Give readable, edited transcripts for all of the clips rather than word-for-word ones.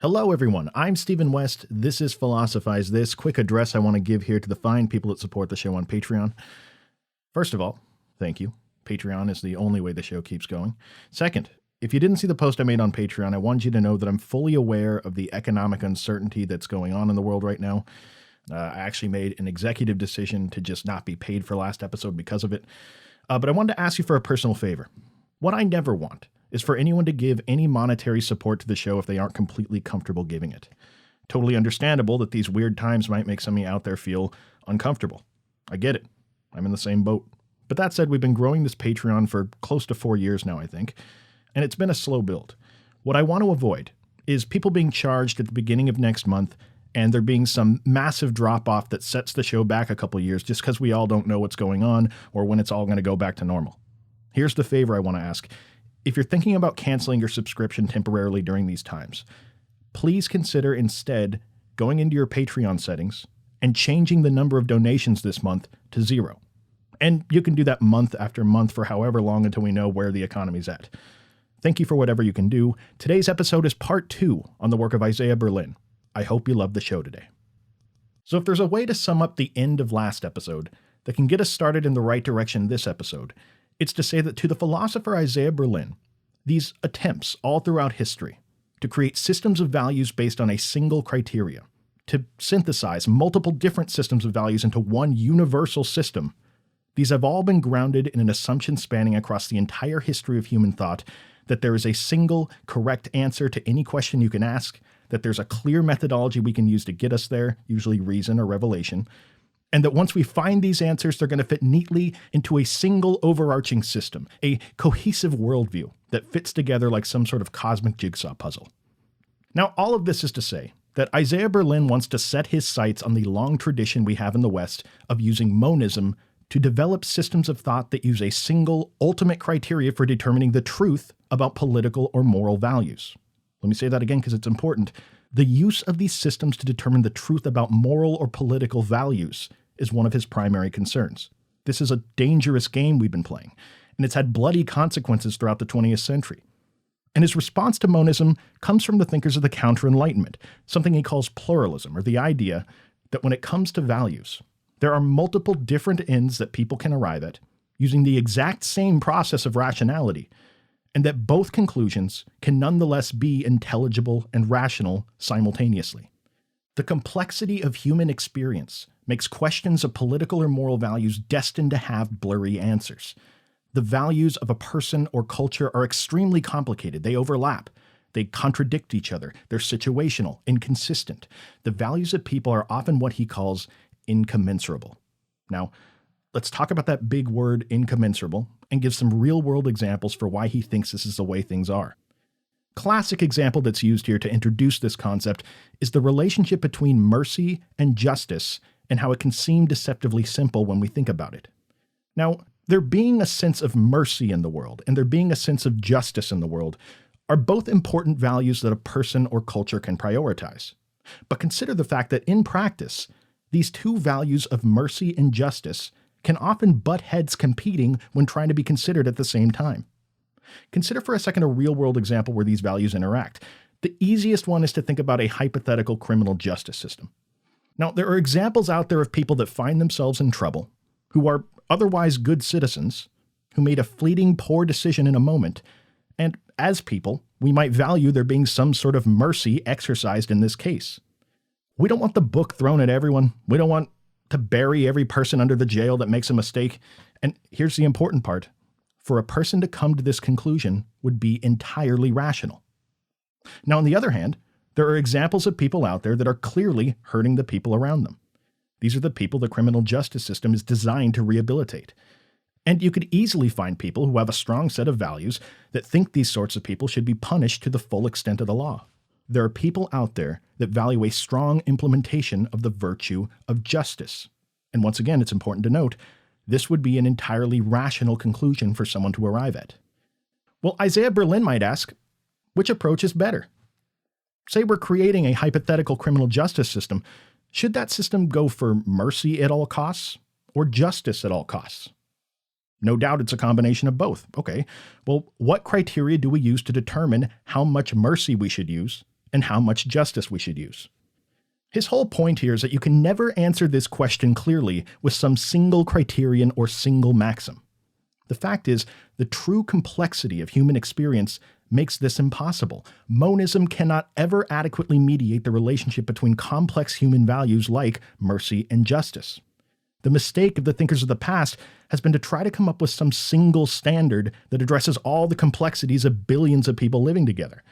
Hello, everyone. I'm Stephen West. This is Philosophize This. Quick address I want to give here to the fine people that support the show on Patreon. First of all, thank you. Patreon is the only way the show keeps going. Second, if you didn't see the post I made on Patreon, I wanted you to know that I'm fully aware of the economic uncertainty that's going on in the world right now. I actually made an executive decision to just not be paid for last episode because of it. But I wanted to ask you for a personal favor. What I never want is for anyone to give any monetary support to the show if they aren't completely comfortable giving it. Totally understandable that these weird times might make some of you out there feel uncomfortable. I get it. I'm in the same boat. But that said, we've been growing this Patreon for close to 4 years now, I think, and it's been a slow build. What I want to avoid is people being charged at the beginning of next month and there being some massive drop-off that sets the show back a couple years just because we all don't know what's going on or when it's all going to go back to normal. Here's the favor I want to ask. If you're thinking about canceling your subscription temporarily during these times, please consider instead going into your Patreon settings and changing the number of donations this month to 0. And you can do that month after month for however long until we know where the economy's at. Thank you for whatever you can do. Today's episode is part 2 on the work of Isaiah Berlin. I hope you love the show today. So if there's a way to sum up the end of last episode that can get us started in the right direction this episode, it's to say that to the philosopher Isaiah Berlin, these attempts all throughout history to create systems of values based on a single criteria, to synthesize multiple different systems of values into one universal system, these have all been grounded in an assumption spanning across the entire history of human thought that there is a single correct answer to any question you can ask, that there's a clear methodology we can use to get us there, usually reason or revelation, and that once we find these answers, they're going to fit neatly into a single overarching system, a cohesive worldview that fits together like some sort of cosmic jigsaw puzzle. Now, all of this is to say that Isaiah Berlin wants to set his sights on the long tradition we have in the West of using monism to develop systems of thought that use a single ultimate criteria for determining the truth about political or moral values. Let me say that again because it's important. The use of these systems to determine the truth about moral or political values is one of his primary concerns. This is a dangerous game we've been playing, and it's had bloody consequences throughout the 20th century. And his response to monism comes from the thinkers of the Counter-Enlightenment, something he calls pluralism, or the idea that when it comes to values, there are multiple different ends that people can arrive at using the exact same process of rationality, and that both conclusions can nonetheless be intelligible and rational simultaneously. The complexity of human experience makes questions of political or moral values destined to have blurry answers. The values of a person or culture are extremely complicated. They overlap. They contradict each other. They're situational, inconsistent. The values of people are often what he calls incommensurable. Now, let's talk about that big word incommensurable and give some real-world examples for why he thinks this is the way things are. Classic example that's used here to introduce this concept is the relationship between mercy and justice and how it can seem deceptively simple when we think about it. Now, there being a sense of mercy in the world and there being a sense of justice in the world are both important values that a person or culture can prioritize. But consider the fact that in practice, these two values of mercy and justice can often butt heads competing when trying to be considered at the same time. Consider for a second a real-world example where these values interact. The easiest one is to think about a hypothetical criminal justice system. Now, there are examples out there of people that find themselves in trouble, who are otherwise good citizens, who made a fleeting poor decision in a moment, and as people, we might value there being some sort of mercy exercised in this case. We don't want the book thrown at everyone. We don't want to bury every person under the jail that makes a mistake. And here's the important part. For a person to come to this conclusion would be entirely rational. Now, on the other hand, there are examples of people out there that are clearly hurting the people around them. These are the people the criminal justice system is designed to rehabilitate. And you could easily find people who have a strong set of values that think these sorts of people should be punished to the full extent of the law. There are people out there that value a strong implementation of the virtue of justice. And once again, it's important to note, this would be an entirely rational conclusion for someone to arrive at. Well, Isaiah Berlin might ask, which approach is better? Say we're creating a hypothetical criminal justice system. Should that system go for mercy at all costs or justice at all costs? No doubt it's a combination of both. Okay, well, what criteria do we use to determine how much mercy we should use and how much justice we should use. His whole point here is that you can never answer this question clearly with some single criterion or single maxim. The fact is, the true complexity of human experience makes this impossible. Monism cannot ever adequately mediate the relationship between complex human values like mercy and justice. The mistake of the thinkers of the past has been to try to come up with some single standard that addresses all the complexities of billions of people living together.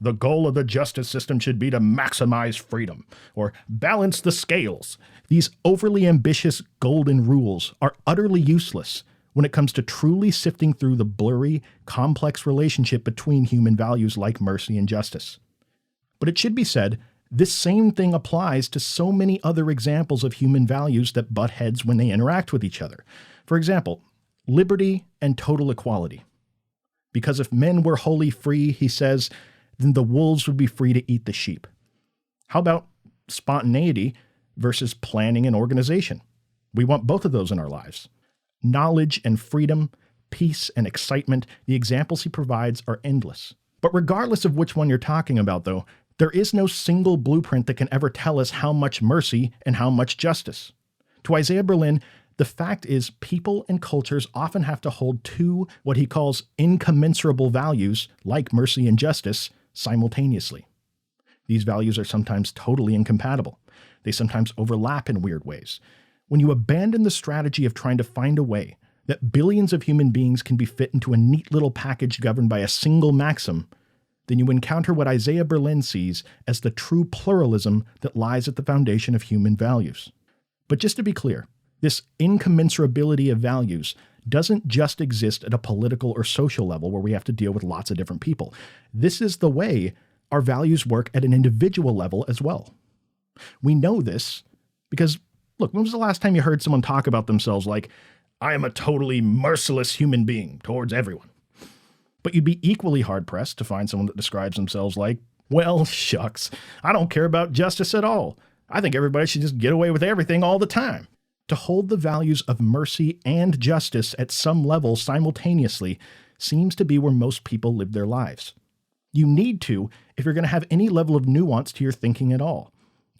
The goal of the justice system should be to maximize freedom, or balance the scales. These overly ambitious golden rules are utterly useless when it comes to truly sifting through the blurry, complex relationship between human values like mercy and justice. But it should be said, this same thing applies to so many other examples of human values that butt heads when they interact with each other. For example, liberty and total equality. Because if men were wholly free, he says, then the wolves would be free to eat the sheep. How about spontaneity versus planning and organization? We want both of those in our lives. Knowledge and freedom, peace and excitement, the examples he provides are endless. But regardless of which one you're talking about, though, there is no single blueprint that can ever tell us how much mercy and how much justice. To Isaiah Berlin, the fact is people and cultures often have to hold two what he calls incommensurable values, like mercy and justice, simultaneously. These values are sometimes totally incompatible. They sometimes overlap in weird ways. When you abandon the strategy of trying to find a way that billions of human beings can be fit into a neat little package governed by a single maxim, then you encounter what Isaiah Berlin sees as the true pluralism that lies at the foundation of human values. But just to be clear, this incommensurability of values doesn't just exist at a political or social level where we have to deal with lots of different people. This is the way our values work at an individual level as well. We know this because, look, when was the last time you heard someone talk about themselves like, I am a totally merciless human being towards everyone? But you'd be equally hard-pressed to find someone that describes themselves like, well, shucks, I don't care about justice at all. I think everybody should just get away with everything all the time. To hold the values of mercy and justice at some level simultaneously seems to be where most people live their lives. You need to if you're going to have any level of nuance to your thinking at all.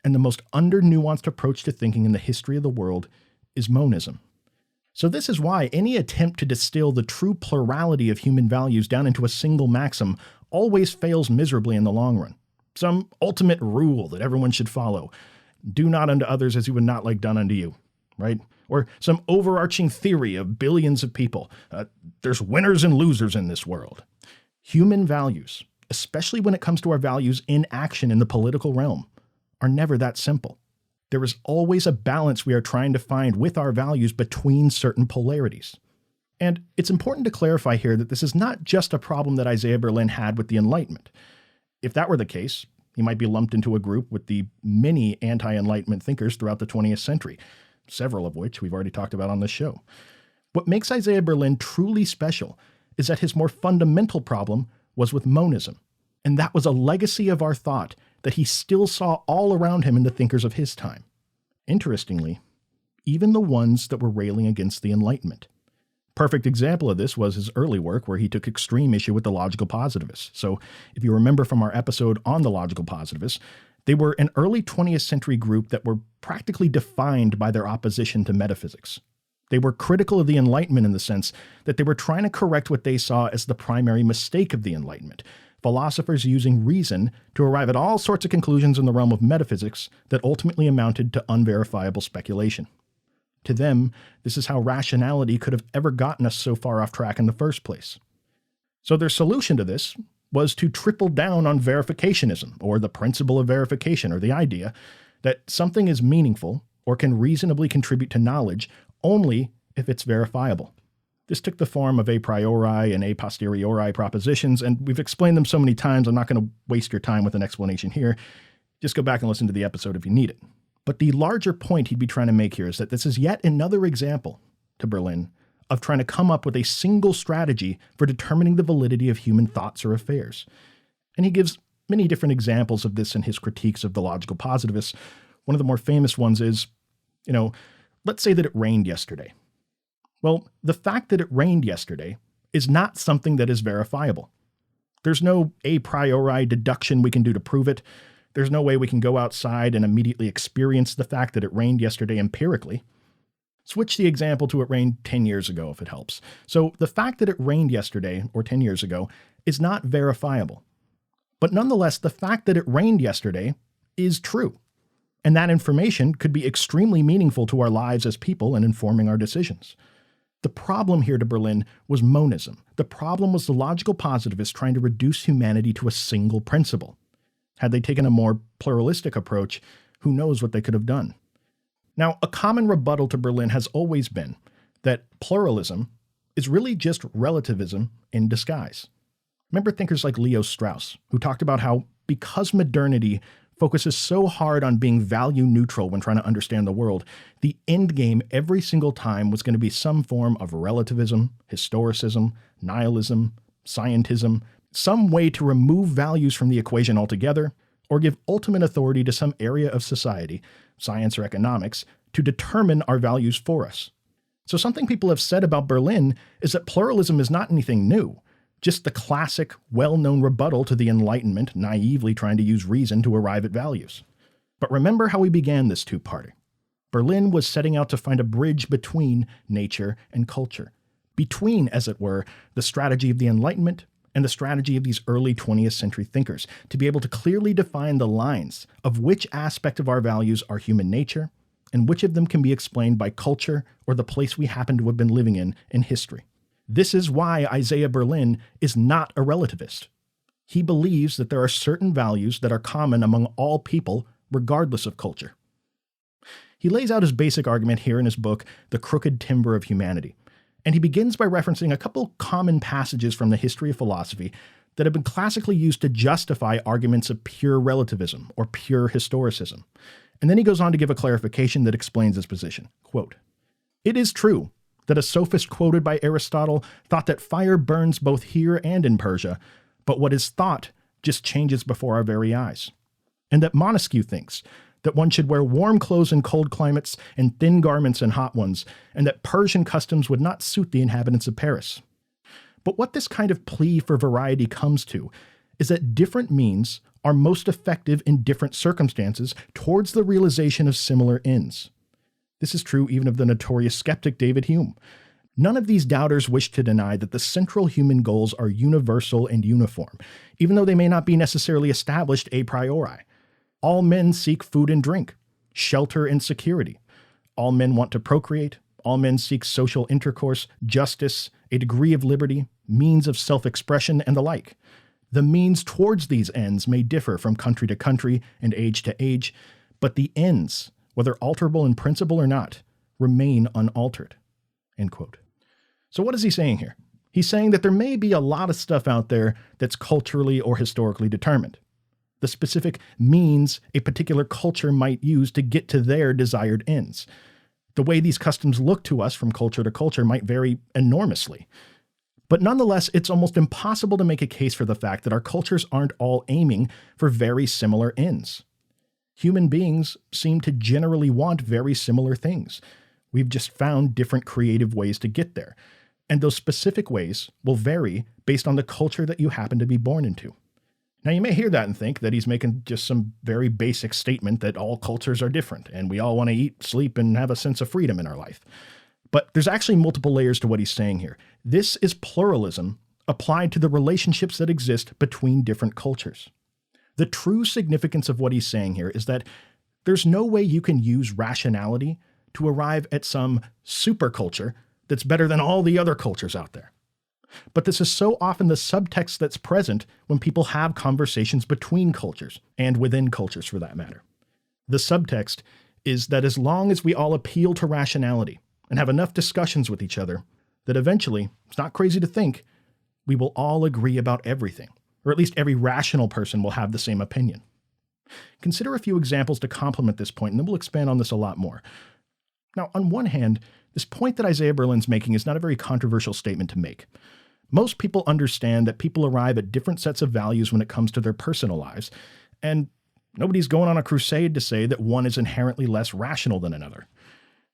And the most under-nuanced approach to thinking in the history of the world is monism. So this is why any attempt to distill the true plurality of human values down into a single maxim always fails miserably in the long run. Some ultimate rule that everyone should follow. Do not unto others as you would not like done unto you, right? Or some overarching theory of billions of people. There's winners and losers in this world. Human values, especially when it comes to our values in action in the political realm, are never that simple. There is always a balance we are trying to find with our values between certain polarities. And it's important to clarify here that this is not just a problem that Isaiah Berlin had with the Enlightenment. If that were the case, he might be lumped into a group with the many anti-Enlightenment thinkers throughout the 20th century, several of which we've already talked about on this show. What makes Isaiah Berlin truly special is that his more fundamental problem was with monism. And that was a legacy of our thought that he still saw all around him in the thinkers of his time. Interestingly, even the ones that were railing against the Enlightenment. Perfect example of this was his early work where he took extreme issue with the logical positivists. So if you remember from our episode on the logical positivists, they were an early 20th century group that were practically defined by their opposition to metaphysics. They were critical of the Enlightenment in the sense that they were trying to correct what they saw as the primary mistake of the Enlightenment. Philosophers using reason to arrive at all sorts of conclusions in the realm of metaphysics that ultimately amounted to unverifiable speculation. To them, this is how rationality could have ever gotten us so far off track in the first place. So their solution to this was to triple down on verificationism, or the principle of verification, or the idea that something is meaningful or can reasonably contribute to knowledge only if it's verifiable. This took the form of a priori and a posteriori propositions, and we've explained them so many times, I'm not going to waste your time with an explanation here. Just go back and listen to the episode if you need it. But the larger point he'd be trying to make here is that this is yet another example, to Berlin, of trying to come up with a single strategy for determining the validity of human thoughts or affairs. And he gives many different examples of this in his critiques of the logical positivists. One of the more famous ones is, let's say that it rained yesterday. Well, the fact that it rained yesterday is not something that is verifiable. There's no a priori deduction we can do to prove it. There's no way we can go outside and immediately experience the fact that it rained yesterday empirically. Switch the example to it rained 10 years ago if it helps. So the fact that it rained yesterday or 10 years ago is not verifiable. But nonetheless, the fact that it rained yesterday is true. And that information could be extremely meaningful to our lives as people and informing our decisions. The problem here to Berlin was monism. The problem was the logical positivists trying to reduce humanity to a single principle. Had they taken a more pluralistic approach, who knows what they could have done. Now, a common rebuttal to Berlin has always been that pluralism is really just relativism in disguise. Remember thinkers like Leo Strauss, who talked about how because modernity focuses so hard on being value neutral when trying to understand the world, the end game every single time was going to be some form of relativism, historicism, nihilism, scientism, some way to remove values from the equation altogether, or give ultimate authority to some area of society, science or economics, to determine our values for us. So something people have said about Berlin is that pluralism is not anything new, just the classic, well-known rebuttal to the Enlightenment naively trying to use reason to arrive at values. But remember how we began this two-parter. Berlin was setting out to find a bridge between nature and culture, between, as it were, the strategy of the Enlightenment and the strategy of these early 20th century thinkers, to be able to clearly define the lines of which aspect of our values are human nature, and which of them can be explained by culture or the place we happen to have been living in history. This is why Isaiah Berlin is not a relativist. He believes that there are certain values that are common among all people, regardless of culture. He lays out his basic argument here in his book, The Crooked Timber of Humanity. And he begins by referencing a couple common passages from the history of philosophy that have been classically used to justify arguments of pure relativism or pure historicism. And then he goes on to give a clarification that explains his position. Quote, "It is true that a sophist quoted by Aristotle thought that fire burns both here and in Persia, but what is thought just changes before our very eyes. And that Montesquieu thinks that one should wear warm clothes in cold climates and thin garments in hot ones, and that Persian customs would not suit the inhabitants of Paris. But what this kind of plea for variety comes to is that different means are most effective in different circumstances towards the realization of similar ends. This is true even of the notorious skeptic David Hume. None of these doubters wish to deny that the central human goals are universal and uniform, even though they may not be necessarily established a priori. All men seek food and drink, shelter and security. All men want to procreate. All men seek social intercourse, justice, a degree of liberty, means of self-expression, and the like. The means towards these ends may differ from country to country and age to age, but the ends, whether alterable in principle or not, remain unaltered." End quote. So what is he saying here? He's saying that there may be a lot of stuff out there that's culturally or historically determined. The specific means a particular culture might use to get to their desired ends. The way these customs look to us from culture to culture might vary enormously. But nonetheless, it's almost impossible to make a case for the fact that our cultures aren't all aiming for very similar ends. Human beings seem to generally want very similar things. We've just found different creative ways to get there. And those specific ways will vary based on the culture that you happen to be born into. Now, you may hear that and think that he's making just some very basic statement that all cultures are different and we all want to eat, sleep, and have a sense of freedom in our life. But there's actually multiple layers to what he's saying here. This is pluralism applied to the relationships that exist between different cultures. The true significance of what he's saying here is that there's no way you can use rationality to arrive at some superculture that's better than all the other cultures out there. But this is so often the subtext that's present when people have conversations between cultures, and within cultures for that matter. The subtext is that as long as we all appeal to rationality and have enough discussions with each other, that eventually, it's not crazy to think, we will all agree about everything, or at least every rational person will have the same opinion. Consider a few examples to complement this point, and then we'll expand on this a lot more. Now, on one hand, this point that Isaiah Berlin's making is not a very controversial statement to make. Most people understand that people arrive at different sets of values when it comes to their personal lives, and nobody's going on a crusade to say that one is inherently less rational than another.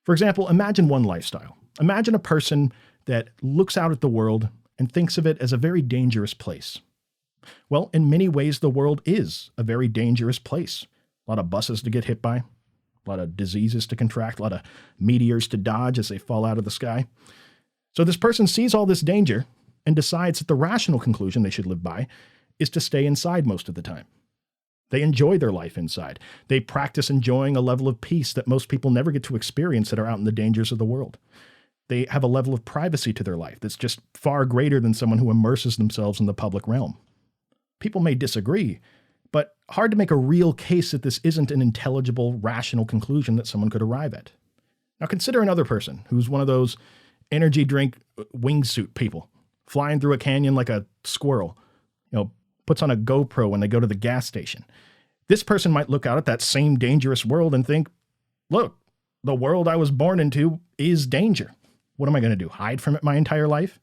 For example, imagine one lifestyle. Imagine a person that looks out at the world and thinks of it as a very dangerous place. Well, in many ways, the world is a very dangerous place. A lot of buses to get hit by, a lot of diseases to contract, a lot of meteors to dodge as they fall out of the sky. So this person sees all this danger and decides that the rational conclusion they should live by is to stay inside most of the time. They enjoy their life inside. They practice enjoying a level of peace that most people never get to experience that are out in the dangers of the world. They have a level of privacy to their life that's just far greater than someone who immerses themselves in the public realm. People may disagree, but hard to make a real case that this isn't an intelligible, rational conclusion that someone could arrive at. Now consider another person who's one of those energy drink wingsuit people, flying through a canyon like a squirrel, puts on a GoPro when they go to the gas station. This person might look out at that same dangerous world and think, look, the world I was born into is danger. What am I going to do? Hide from it my entire life?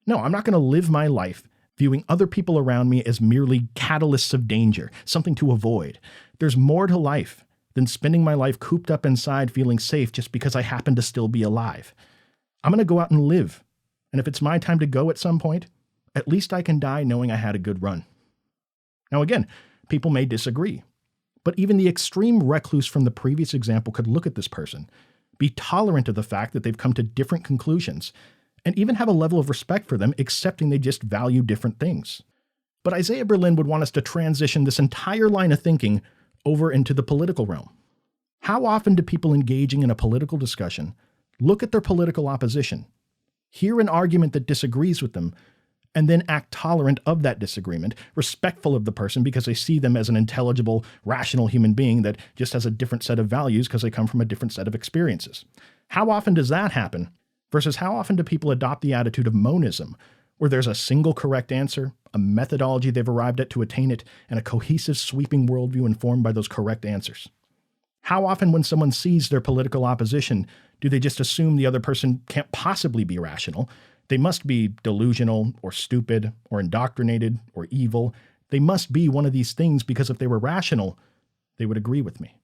No, I'm not going to live my life viewing other people around me as merely catalysts of danger, something to avoid. There's more to life than spending my life cooped up inside feeling safe just because I happen to still be alive. I'm going to go out and live. And if it's my time to go at some point, at least I can die knowing I had a good run. Now again, people may disagree, but even the extreme recluse from the previous example could look at this person, be tolerant of the fact that they've come to different conclusions, and even have a level of respect for them, accepting they just value different things. But Isaiah Berlin would want us to transition this entire line of thinking over into the political realm. How often do people engaging in a political discussion look at their political opposition, hear an argument that disagrees with them, and then act tolerant of that disagreement, respectful of the person because they see them as an intelligible, rational human being that just has a different set of values because they come from a different set of experiences? How often does that happen versus how often do people adopt the attitude of monism, where there's a single correct answer, a methodology they've arrived at to attain it, and a cohesive, sweeping worldview informed by those correct answers? How often when someone sees their political opposition, do they just assume the other person can't possibly be rational? They must be delusional or stupid or indoctrinated or evil. They must be one of these things because if they were rational, they would agree with me.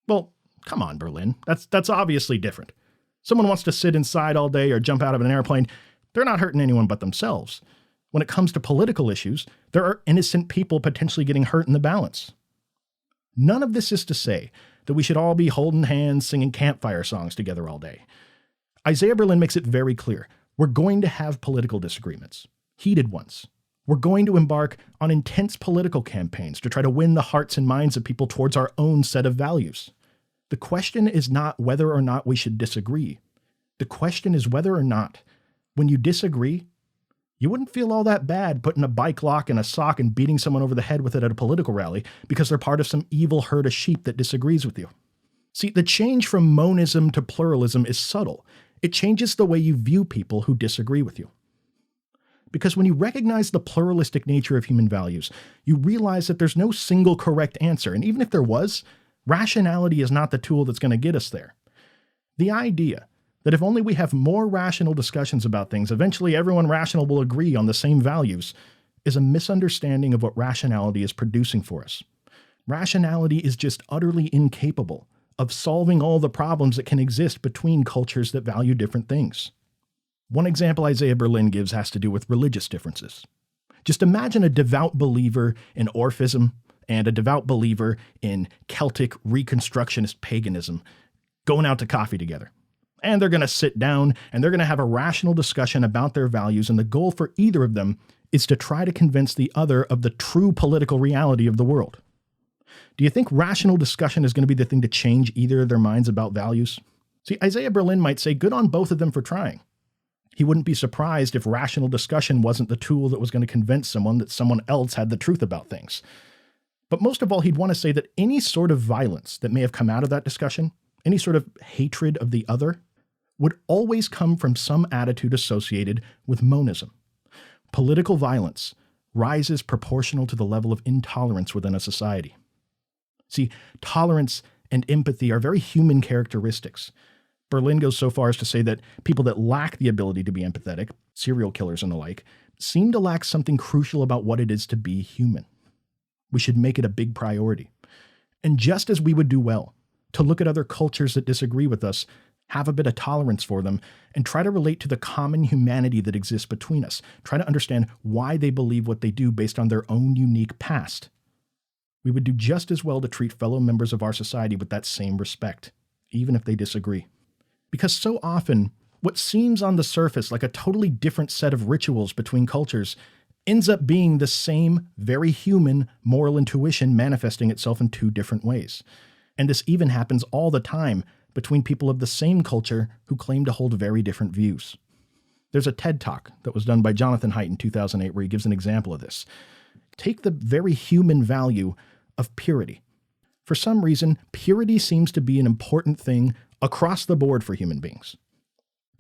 Well, come on, Berlin. That's obviously different. Someone wants to sit inside all day or jump out of an airplane. They're not hurting anyone but themselves. When it comes to political issues, there are innocent people potentially getting hurt in the balance. None of this is to say that we should all be holding hands singing campfire songs together all day. Isaiah Berlin makes it very clear. We're going to have political disagreements, heated ones. We're going to embark on intense political campaigns to try to win the hearts and minds of people towards our own set of values. The question is not whether or not we should disagree. The question is whether or not, when you disagree, you wouldn't feel all that bad putting a bike lock in a sock and beating someone over the head with it at a political rally because they're part of some evil herd of sheep that disagrees with you. See, the change from monism to pluralism is subtle. It changes the way you view people who disagree with you. Because when you recognize the pluralistic nature of human values, you realize that there's no single correct answer, and even if there was, rationality is not the tool that's going to get us there. The idea that if only we have more rational discussions about things, eventually everyone rational will agree on the same values, is a misunderstanding of what rationality is producing for us. Rationality is just utterly incapable of solving all the problems that can exist between cultures that value different things. One example Isaiah Berlin gives has to do with religious differences. Just imagine a devout believer in Orphism and a devout believer in Celtic Reconstructionist paganism going out to coffee together. And they're going to sit down and they're going to have a rational discussion about their values, and the goal for either of them is to try to convince the other of the true political reality of the world. Do you think rational discussion is going to be the thing to change either of their minds about values? See, Isaiah Berlin might say good on both of them for trying. He wouldn't be surprised if rational discussion wasn't the tool that was going to convince someone that someone else had the truth about things. But most of all, he'd want to say that any sort of violence that may have come out of that discussion, any sort of hatred of the other, would always come from some attitude associated with monism. Political violence rises proportional to the level of intolerance within a society. See, tolerance and empathy are very human characteristics. Berlin goes so far as to say that people that lack the ability to be empathetic, serial killers and the like, seem to lack something crucial about what it is to be human. We should make it a big priority. And just as we would do well to look at other cultures that disagree with us Have a bit of tolerance for them, and try to relate to the common humanity that exists between us. Try to understand why they believe what they do based on their own unique past. We would do just as well to treat fellow members of our society with that same respect, even if they disagree. Because so often, what seems on the surface like a totally different set of rituals between cultures ends up being the same, very human, moral intuition manifesting itself in two different ways. And this even happens all the time between people of the same culture who claim to hold very different views. There's a TED Talk that was done by Jonathan Haidt in 2008 where he gives an example of this. Take the very human value of purity. For some reason, purity seems to be an important thing across the board for human beings.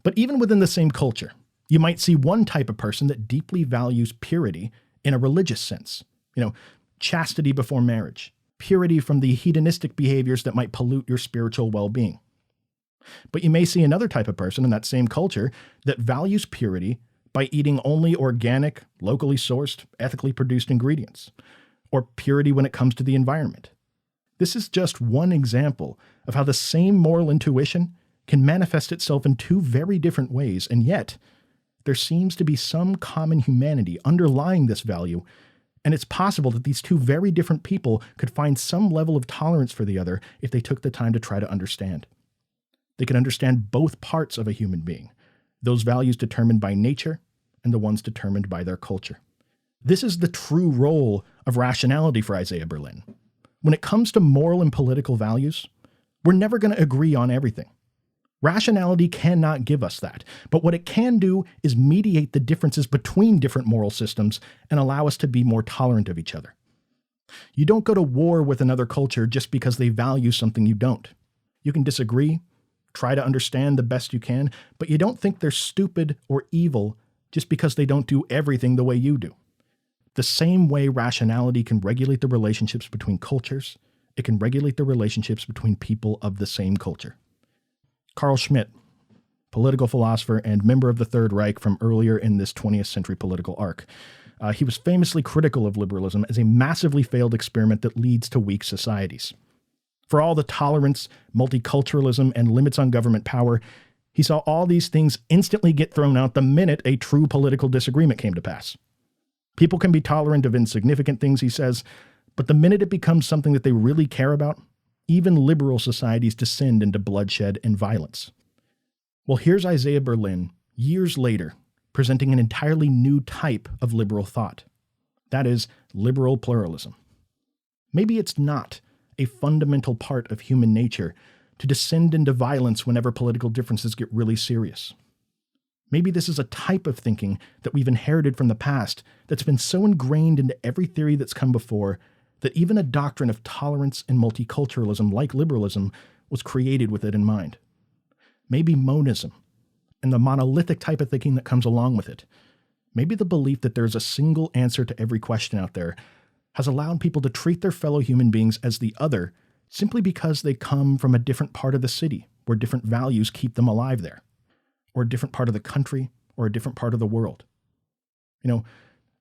But even within the same culture, you might see one type of person that deeply values purity in a religious sense. Chastity before marriage, purity from the hedonistic behaviors that might pollute your spiritual well-being. But you may see another type of person in that same culture that values purity by eating only organic, locally sourced, ethically produced ingredients, or purity when it comes to the environment. This is just one example of how the same moral intuition can manifest itself in two very different ways, and yet there seems to be some common humanity underlying this value, and it's possible that these two very different people could find some level of tolerance for the other if they took the time to try to understand. They can understand both parts of a human being, those values determined by nature and the ones determined by their culture. This is the true role of rationality for Isaiah Berlin. When it comes to moral and political values, we're never going to agree on everything. Rationality cannot give us that, but what it can do is mediate the differences between different moral systems and allow us to be more tolerant of each other. You don't go to war with another culture just because they value something you don't. You can disagree, try to understand the best you can, but you don't think they're stupid or evil just because they don't do everything the way you do. The same way rationality can regulate the relationships between cultures, it can regulate the relationships between people of the same culture. Carl Schmitt, political philosopher and member of the Third Reich from earlier in this 20th century political arc. He was famously critical of liberalism as a massively failed experiment that leads to weak societies. For all the tolerance, multiculturalism, and limits on government power, he saw all these things instantly get thrown out the minute a true political disagreement came to pass. People can be tolerant of insignificant things, he says, but the minute it becomes something that they really care about, even liberal societies descend into bloodshed and violence. Well, here's Isaiah Berlin, years later, presenting an entirely new type of liberal thought. That is, liberal pluralism. Maybe it's not a fundamental part of human nature to descend into violence whenever political differences get really serious. Maybe this is a type of thinking that we've inherited from the past that's been so ingrained into every theory that's come before that even a doctrine of tolerance and multiculturalism like liberalism was created with it in mind. Maybe monism and the monolithic type of thinking that comes along with it. Maybe the belief that there's a single answer to every question out there has allowed people to treat their fellow human beings as the other simply because they come from a different part of the city where different values keep them alive there, or a different part of the country, or a different part of the world.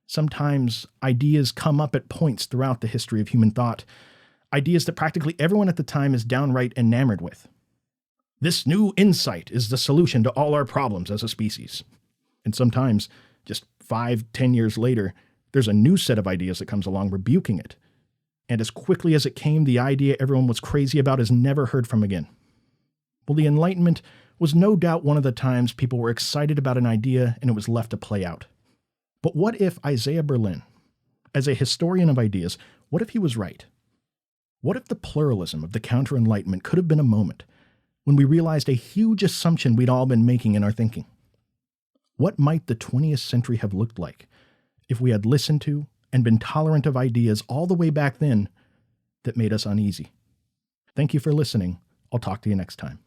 Sometimes ideas come up at points throughout the history of human thought, ideas that practically everyone at the time is downright enamored with. This new insight is the solution to all our problems as a species. And sometimes, just 5-10 years later, there's a new set of ideas that comes along rebuking it. And as quickly as it came, the idea everyone was crazy about is never heard from again. Well, the Enlightenment was no doubt one of the times people were excited about an idea and it was left to play out. But what if Isaiah Berlin, as a historian of ideas, what if he was right? What if the pluralism of the Counter-Enlightenment could have been a moment when we realized a huge assumption we'd all been making in our thinking? What might the 20th century have looked like if we had listened to and been tolerant of ideas all the way back then that made us uneasy? Thank you for listening. I'll talk to you next time.